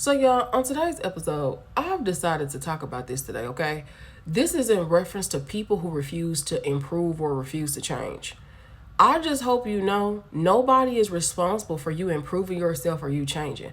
So, y'all, on today's episode, I've decided to talk about this today, okay? This is in reference to people who refuse to improve or refuse to change. I just hope you know nobody is responsible for you improving yourself or you changing.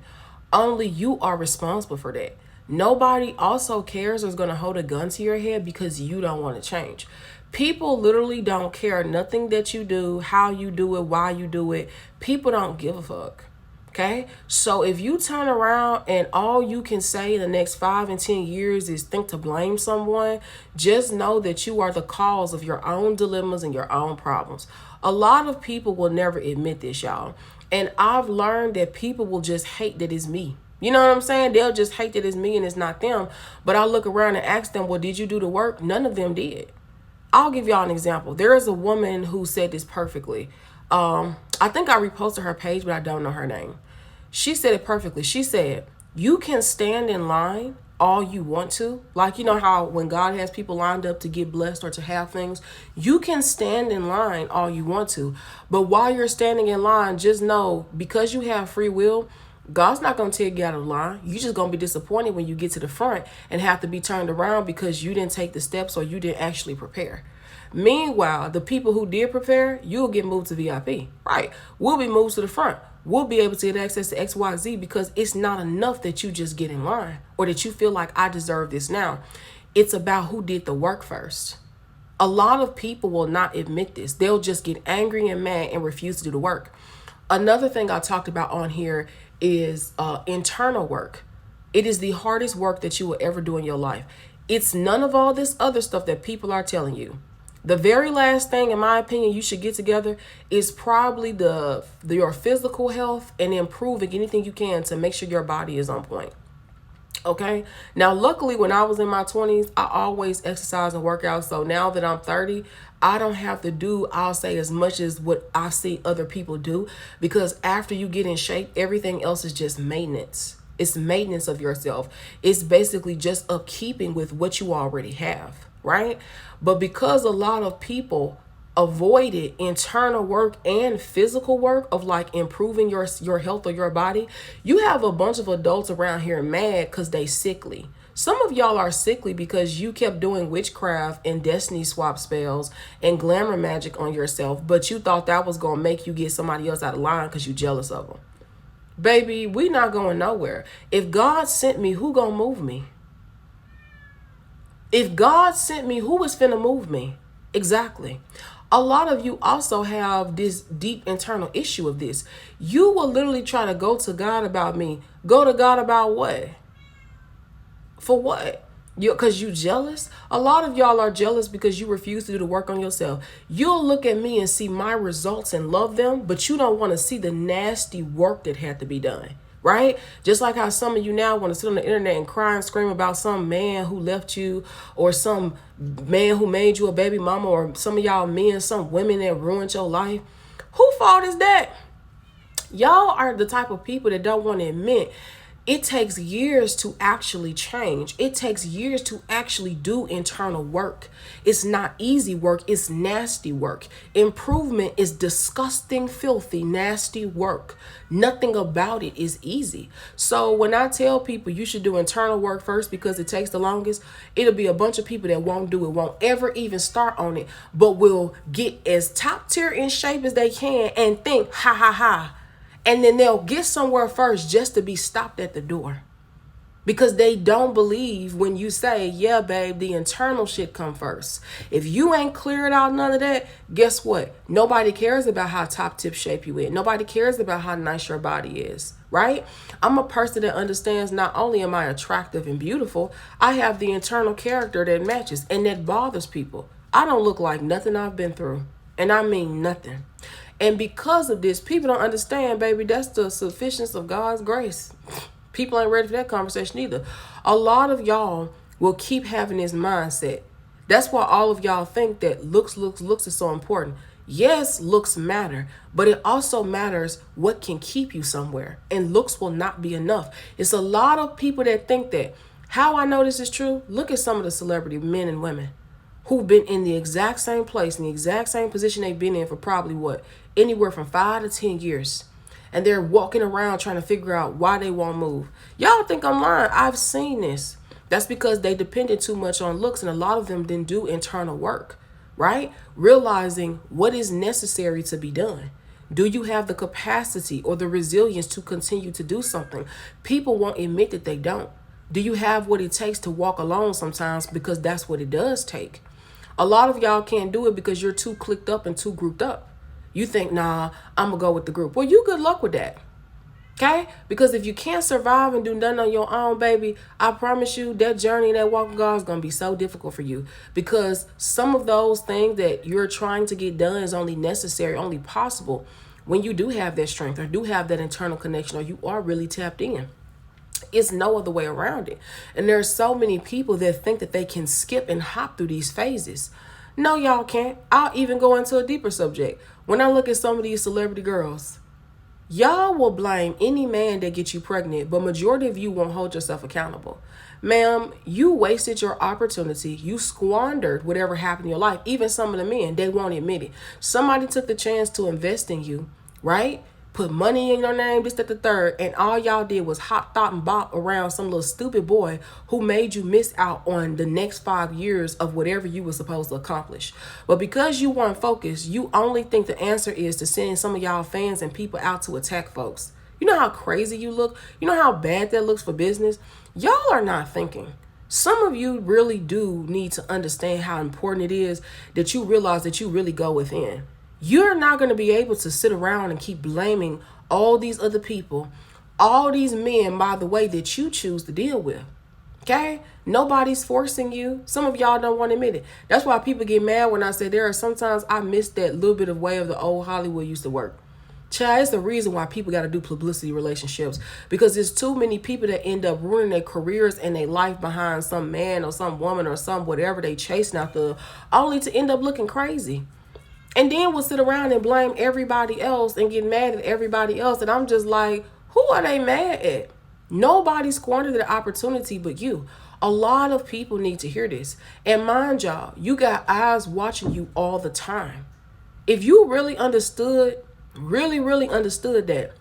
Only you are responsible for that. Nobody also cares or is going to hold a gun to your head because you don't want to change. People literally don't care nothing that you do, how you do it, why you do it. People don't give a fuck. Okay, so if you turn around and all you can say in the next 5 and 10 years is think to blame someone, just know that you are the cause of your own dilemmas and your own problems. A lot of people will never admit this, y'all. And I've learned that people will just hate that it's me. You know what I'm saying? They'll just hate that it's me and it's not them. But I look around and ask them, well, did you do the work? None of them did. I'll give y'all an example. There is a woman who said this perfectly. I think I reposted her page, but I don't know her name. She said it perfectly. She said, you can stand in line all you want to. Like, you know how when God has people lined up to get blessed or to have things, you can stand in line all you want to. But while you're standing in line, just know because you have free will, God's not going to take you out of line. You're just going to be disappointed when you get to the front and have to be turned around because you didn't take the steps or you didn't actually prepare. Meanwhile, the people who did prepare, you'll get moved to VIP, right? We'll be moved to the front. We'll be able to get access to XYZ because it's not enough that you just get in line or that you feel like I deserve this now. It's about who did the work first. A lot of people will not admit this. They'll just get angry and mad and refuse to do the work. Another thing I talked about on here is internal work. It is the hardest work that you will ever do in your life. It's none of all this other stuff that people are telling you. The very last thing, in my opinion, you should get together is probably your physical health and improving anything you can to make sure your body is on point. Okay. Now, luckily, when I was in my 20s, I always exercise and work out. So now that I'm 30, I don't have to do, I'll say, as much as what I see other people do, because after you get in shape, everything else is just maintenance. It's maintenance of yourself. It's basically just upkeeping with what you already have, right? But because a lot of people avoided internal work and physical work of like improving your health or your body, you have a bunch of adults around here mad because they sickly. Some of y'all are sickly because you kept doing witchcraft and destiny swap spells and glamour magic on yourself, but you thought that was going to make you get somebody else out of line because you jealous of them. Baby, we not going nowhere. If God sent me, who gonna move me? If God sent me, who is finna move me? Exactly. A lot of you also have this deep internal issue of this. You will literally try to go to God about me. Go to God about what? For what? Because you jealous? A lot of y'all are jealous because you refuse to do the work on yourself. You'll look at me and see my results and love them, but you don't want to see the nasty work that had to be done. Right? Just like how some of you now want to sit on the internet and cry and scream about some man who left you or some man who made you a baby mama or some of y'all men, some women that ruined your life. Who fault is that? Y'all are the type of people that don't want to admit it takes years to actually change. It takes years to actually do internal work. It's not easy work. It's nasty work. Improvement is disgusting, filthy, nasty work. Nothing about it is easy. So when I tell people you should do internal work first because it takes the longest, it'll be a bunch of people that won't do it, won't ever even start on it, but will get as top tier in shape as they can and think, ha ha ha. And then they'll get somewhere first just to be stopped at the door. Because they don't believe when you say, yeah, babe, the internal shit come first. If you ain't cleared out none of that, guess what? Nobody cares about how top tip shape you in. Nobody cares about how nice your body is, right? I'm a person that understands not only am I attractive and beautiful, I have the internal character that matches and that bothers people. I don't look like nothing I've been through. And I mean nothing. And because of this, people don't understand, baby, that's the sufficiency of God's grace. People ain't ready for that conversation either. A lot of y'all will keep having this mindset. That's why all of y'all think that looks is so important. Yes, looks matter, but it also matters what can keep you somewhere. And looks will not be enough. It's a lot of people that think that. How I know this is true? Look at some of the celebrity men and women who've been in the exact same place, in the exact same position they've been in for probably what? Anywhere from 5 to 10 years. and they're walking around trying to figure out why they won't move. Y'all think I'm lying? I've seen this. That's because they depended too much on looks, and a lot of them didn't do internal work, right? Realizing what is necessary to be done. Do you have the capacity or the resilience to continue to do something? People won't admit that they don't. Do you have what it takes to walk alone sometimes? Because that's what it does take. A lot of y'all can't do it because you're too clicked up and too grouped up. You think, nah, I'm going to go with the group. Well, you good luck with that. Okay? Because if you can't survive and do nothing on your own, baby, I promise you that journey, that walk with God is going to be so difficult for you. Because some of those things that you're trying to get done is only necessary, only possible when you do have that strength or do have that internal connection or you are really tapped in. It's no other way around it. And there's so many people that think that they can skip and hop through these phases. No, y'all can't. I'll even go into a deeper subject. When I look at some of these celebrity girls, y'all will blame any man that gets you pregnant, but majority of you won't hold yourself accountable. Ma'am, you wasted your opportunity. You squandered whatever happened in your life. Even some of the men, they won't admit it. Somebody took the chance to invest in you, right? Put money in your name, this, that, the third, and all y'all did was hop, thought, and bop around some little stupid boy who made you miss out on the next 5 years of whatever you were supposed to accomplish. But because you weren't focused, you only think the answer is to send some of y'all fans and people out to attack folks. You know how crazy you look? You know how bad that looks for business? Y'all are not thinking. Some of you really do need to understand how important it is that you realize that you really go within. You're not going to be able to sit around and keep blaming all these other people, all these men, by the way that you choose to deal with. Okay? Nobody's forcing you. Some of y'all don't want to admit it. That's why people get mad when I say there are sometimes I miss that little bit of way of the old Hollywood used to work. Child, it's the reason why people got to do publicity relationships, because there's too many people that end up ruining their careers and their life behind some man or some woman or some whatever they chasing after, only to end up looking crazy. And then we'll sit around and blame everybody else and get mad at everybody else. And I'm just like, who are they mad at? Nobody squandered the opportunity but you. A lot of people need to hear this. And mind y'all, you got eyes watching you all the time. If you really understood that,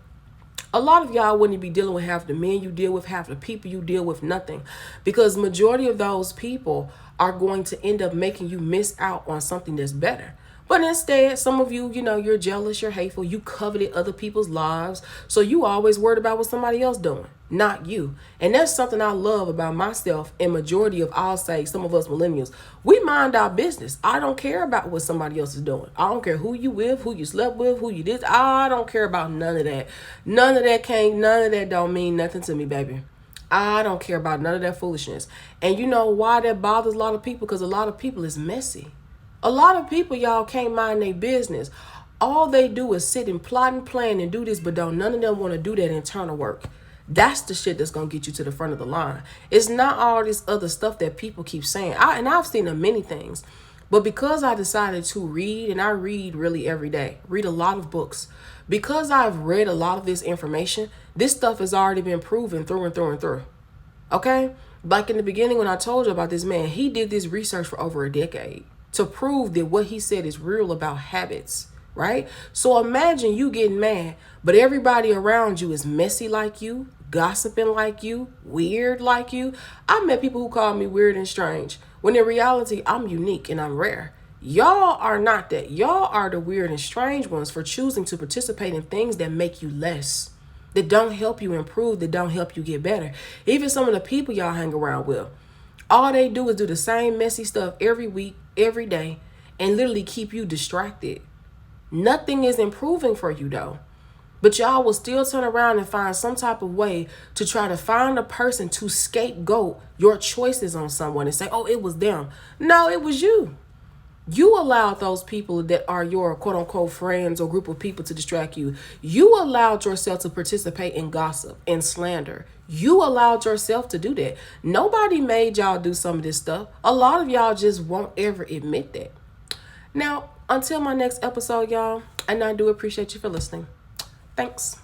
a lot of y'all wouldn't be dealing with half the men you deal with, half the people you deal with, nothing. Because majority of those people are going to end up making you miss out on something that's better. But instead, some of you, you're jealous, you're hateful, you coveted other people's lives. So you always worried about what somebody else doing, not you. And that's something I love about myself and majority of, I'll say, some of us millennials. We mind our business. I don't care about what somebody else is doing. I don't care who you with, who you slept with, who you did. I don't care about none of that. None of that don't mean nothing to me, baby. I don't care about none of that foolishness. And you know why that bothers a lot of people? Because a lot of people is messy. A lot of people, y'all, can't mind their business. All they do is sit and plot and plan and do this, but none of them want to do that internal work. That's the shit that's going to get you to the front of the line. It's not all this other stuff that people keep saying. I've seen many things. But because I decided to read, and I read really every day, read a lot of books, because I've read a lot of this information, this stuff has already been proven through and through and through. Okay? Like in the beginning when I told you about this man, he did this research for over a decade to prove that what he said is real about habits, right? So imagine you getting mad, but everybody around you is messy like you, gossiping like you, weird like you. I met people who call me weird and strange, when in reality, I'm unique and I'm rare. Y'all are not that. Y'all are the weird and strange ones for choosing to participate in things that make you less, that don't help you improve, that don't help you get better. Even some of the people y'all hang around with, all they do is do the same messy stuff every week, every day, and literally keep you distracted. Nothing is improving for you though. But y'all will still turn around and find some type of way to try to find a person to scapegoat your choices on someone and say, oh, it was them. No, it was you. You allowed those people that are your quote unquote friends or group of people to distract you. You allowed yourself to participate in gossip and slander. You allowed yourself to do that. Nobody made y'all do some of this stuff. A lot of y'all just won't ever admit that. Now, until my next episode, y'all, and I do appreciate you for listening. Thanks.